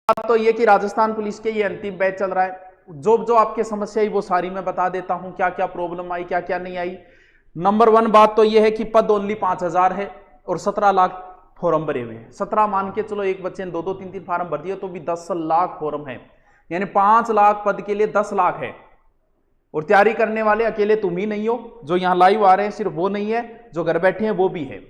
तो ये कि राजस्थान पुलिस के ये अंतिम बैच चल रहा है। जो आपके समस्या आई वो सारी मैं बता देता हूं, क्या क्या प्रॉब्लम आई, क्या क्या नहीं आई। नंबर 1 बात तो ये है कि पद ओनली 5,000 है और 17 लाख फॉर्म भरे हुए हैं। 17 मान के चलो, एक बच्चे ने 2-2 3-3 फॉर्म भर दिए तो भी 10 लाख फॉर्म है, यानी 5 लाख पद के लिए 10 लाख है। और तैयारी करने वाले अकेले तुम ही नहीं हो, जो यहां लाइव आ रहे हैं सिर्फ वो नहीं है, जो घर बैठे हैं वो भी है।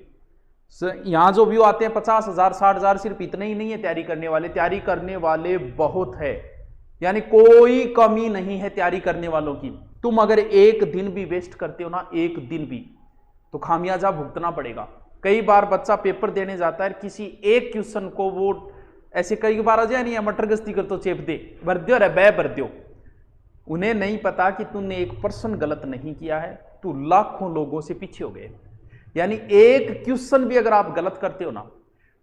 यहां जो व्यू आते हैं 50,000 60,000, सिर्फ इतने ही नहीं है तैयारी करने वाले। तैयारी करने वाले बहुत है, यानी कोई कमी नहीं है तैयारी करने वालों की। तुम अगर एक दिन भी वेस्ट करते हो ना, एक दिन भी, तो खामियाजा भुगतना पड़ेगा। कई बार बच्चा पेपर देने जाता है, किसी एक क्वेश्चन को वो ऐसे कई बार आ जाए नहीं, मटर गश्ती कर तो चेप दे, भर दो रे बै भर दो। उन्हें नहीं पता कि तूने 1% गलत नहीं किया है, तू लाखों लोगों से पीछे हो गए। यानी एक क्वेश्चन भी अगर आप गलत करते हो ना,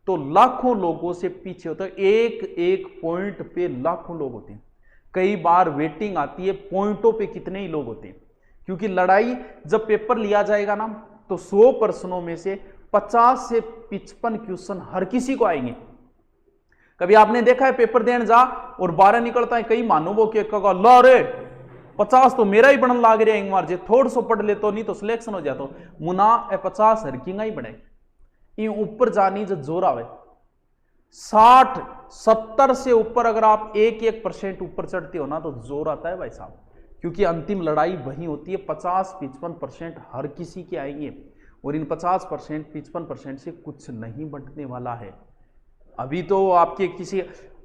तो लाखों लोगों से पीछे होते हो। एक एक पॉइंट पे लाखों लोग होते हैं। कई बार वेटिंग आती है, पॉइंटों पे कितने ही लोग होते हैं। क्योंकि लड़ाई जब पेपर लिया जाएगा ना, तो 100 प्रश्नों में से 50 से 55 क्वेश्चन हर किसी को आएंगे। कभी आपने देखा है पेपर देने जा और 12 निकलता है, कई मानो के ला रे 50 तो मेरा ही बनन लाग रहा है, एक बार जे थोड़ा सो पढ़ ले तो नहीं तो सिलेक्शन हो जाता। मुना 50 हरकिंगा ही बने, ये ऊपर जानी जो जोर आवे 60-70 से ऊपर अगर आप 1% ऊपर चढ़ते हो ना, तो जोर आता है भाई साहब। क्योंकि अंतिम लड़ाई वही होती है। 50-55% हर किसी के आएंगे, और इन 50%-55% से कुछ नहीं बंटने वाला है। अभी तो आपके किसी,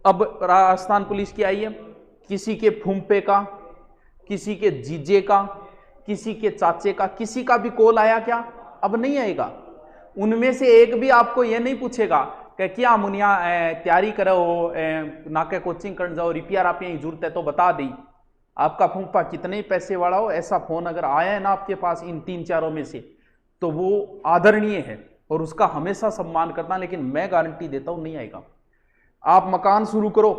अब राजस्थान पुलिस की आई है, किसी के फूंपे का, किसी के जीजे का, किसी के चाचे का, किसी का भी कॉल आया क्या? अब नहीं आएगा। उनमें से एक भी आपको यह नहीं पूछेगा कि क्या मुनिया तैयारी करो, नाके कोचिंग कर जाओ, रिपेयर आप यही जरूरत है तो बता दी। आपका फूंपा कितने पैसे वाला हो, ऐसा फोन अगर आया है ना आपके पास इन 3-4 में से, तो वो आदरणीय है और उसका हमेशा सम्मान करना। लेकिन मैं गारंटी देता हूं नहीं आएगा। आप मकान शुरू करो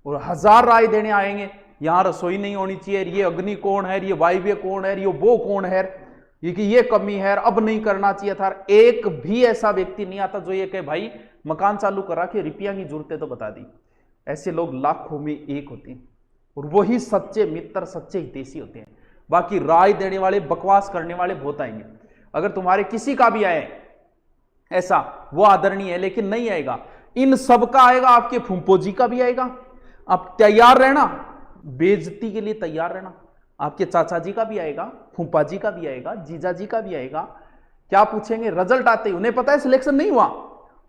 और 1000 राय देने आएंगे, यहां रसोई नहीं होनी चाहिए, ये अग्नि कौन है, ये वायव्य कौन है, ये वो कौन है, ये कमी है, अब नहीं करना चाहिए था। एक भी ऐसा व्यक्ति नहीं आता जो ये कहे भाई मकान चालू करा के रुपया की जरूरत है तो बता दी। ऐसे लोग लाखों में एक होते हैं, और वही सच्चे मित्र, सच्चे हितैषी होते हैं। बाकी राय देने वाले, बकवास करने वाले बहुत आएंगे। अगर तुम्हारे किसी का भी आए ऐसा, वो आदरणीय है, लेकिन नहीं आएगा। इन सब का आएगा, आपके फूंपो जी का भी आएगा। आप तैयार रहना, बेइज्जती के लिए तैयार रहना। आपके चाचा जी का भी आएगा, फूफा जी का भी आएगा, जीजा जी का भी आएगा। क्या पूछेंगे? रिजल्ट आते ही उन्हें पता है सिलेक्शन नहीं हुआ,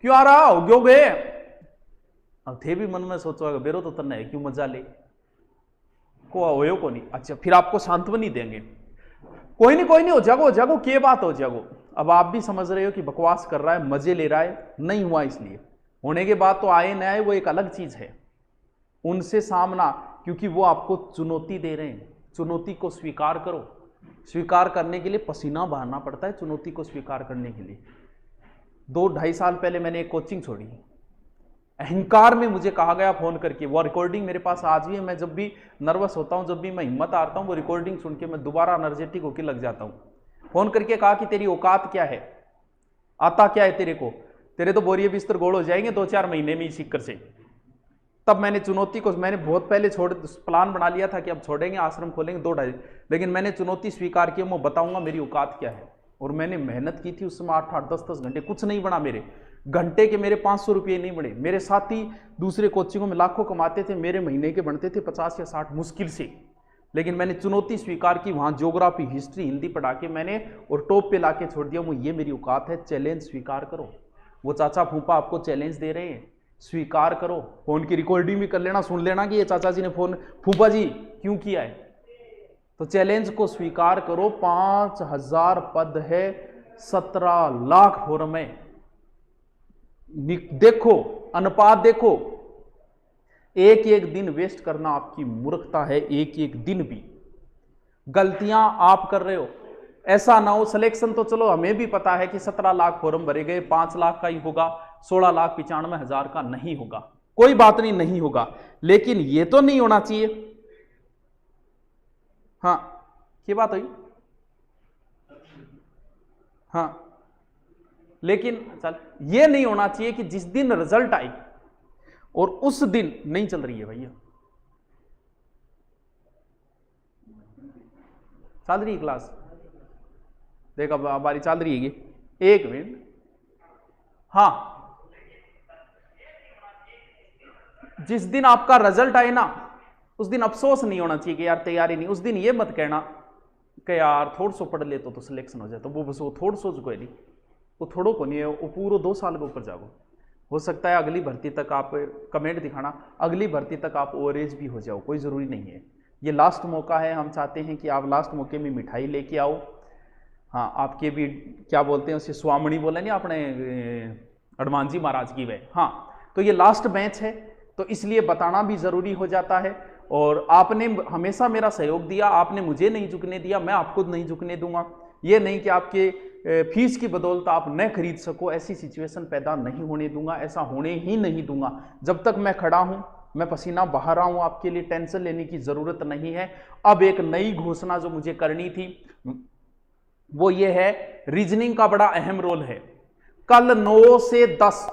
क्यों आ रहा हो क्यों गए। अब थे भी मन में सोचो बेरो तो तन्ना है, क्यों मजा ले को हो को नहीं। अच्छा, फिर आपको सांत्वनी देंगे, कोई नहीं हो जागो जागो, क्या बात हो जागो। अब आप भी समझ रहे हो कि बकवास कर रहा है, मजे ले रहा है, नहीं हुआ इसलिए। होने के बाद तो आए न आए वो एक अलग चीज है। उनसे सामना, क्योंकि वो आपको चुनौती दे रहे हैं। चुनौती को स्वीकार करो। स्वीकार करने के लिए पसीना बहाना पड़ता है, चुनौती को स्वीकार करने के लिए। 2-2.5 साल पहले मैंने एक कोचिंग छोड़ी, अहंकार में मुझे कहा गया फोन करके, वो रिकॉर्डिंग मेरे पास आज भी है। मैं जब भी नर्वस होता हूं, जब भी मैं हिम्मत हारता हूं, वो रिकॉर्डिंग सुन के मैं दोबारा एनर्जेटिक होकर लग जाता हूं। फोन करके कहा कि तेरी औकात क्या है, आता क्या है तेरे को, तेरे तो बोरिए बिस्तर गोल हो जाएंगे 2-4 महीने में इस सिक्कर से। तब मैंने चुनौती को, मैंने बहुत पहले प्लान बना लिया था कि अब छोड़ेंगे, आश्रम खोलेंगे 2-2.5, लेकिन मैंने चुनौती स्वीकार की, मैं बताऊंगा मेरी औकात क्या है। और मैंने मेहनत की थी उस समय 8-8 10-10 घंटे। कुछ नहीं बना मेरे घंटे के, मेरे 500 रुपये नहीं बने। मेरे साथी दूसरे कोचिंगों में लाखों कमाते थे, मेरे महीने के बनते थे 50 या 60 मुश्किल से। लेकिन मैंने चुनौती स्वीकार की, वहां ज्योग्राफी, हिस्ट्री, हिंदी पढ़ा के मैंने और टॉप पे लाके छोड़ दिया। वो ये मेरी औकात है, चैलेंज स्वीकार करो। वो चाचा फूफा आपको चैलेंज दे रहे हैं, स्वीकार करो। फोन की रिकॉर्डिंग भी कर लेना, सुन लेना कि ये चाचा जी ने फोन फूफा जी क्यों किया है। तो चैलेंज को स्वीकार करो। 5000 पद है, 17 लाख फॉर्म है। देखो अनुपात, देखो एक एक दिन वेस्ट करना आपकी मूर्खता है। एक एक दिन भी गलतियां आप कर रहे हो। ऐसा ना हो, सिलेक्शन तो चलो हमें भी पता है कि 17 लाख फॉर्म भरे गए, 5 लाख का ही होगा, 16,95,000 का नहीं होगा। कोई बात नहीं, नहीं होगा, लेकिन यह तो नहीं होना चाहिए। हाँ, क्या बात हुई? हाँ, लेकिन चल ये नहीं होना चाहिए कि जिस दिन रिजल्ट आई और उस दिन नहीं चल रही है भैया, चल रही है क्लास, देखा हमारी चल रही है, एक मिनट। हाँ, जिस दिन आपका रिजल्ट आए ना, उस दिन अफसोस नहीं होना चाहिए कि यार तैयारी नहीं, उस दिन ये मत कहना कि यार थोड़ा सो पढ़ ले तो सिलेक्शन हो जाए, तो वो बस वो थोड़ा सो कोई नहीं, वो थोड़ो को नहीं है, वो पूरे 2 साल के ऊपर जाओ। हो सकता है अगली भर्ती तक आप कमेंट दिखाना, अगली भर्ती तक आप ओवरेज भी हो जाओ, कोई ज़रूरी नहीं है। ये लास्ट मौका है, हम चाहते हैं कि आप लास्ट मौके में मिठाई लेके आओ। हाँ, आपके भी क्या बोलते हैं उसे, स्वामणी बोले नहीं आपने, हनुमान जी महाराज की वे। हाँ, तो ये लास्ट मैच है, तो इसलिए बताना भी ज़रूरी हो जाता है। और आपने हमेशा मेरा सहयोग दिया, आपने मुझे नहीं झुकने दिया, मैं आपको नहीं झुकने दूंगा। ये नहीं कि आपके फीस की बदौलत आप न खरीद सको, ऐसी सिचुएशन पैदा नहीं होने दूंगा, ऐसा होने ही नहीं दूंगा। जब तक मैं खड़ा हूं, मैं पसीना बहा रहा हूं, आपके लिए टेंशन लेने की ज़रूरत नहीं है। अब एक नई घोषणा जो मुझे करनी थी वो ये है, रीजनिंग का बड़ा अहम रोल है। कल 9 से 10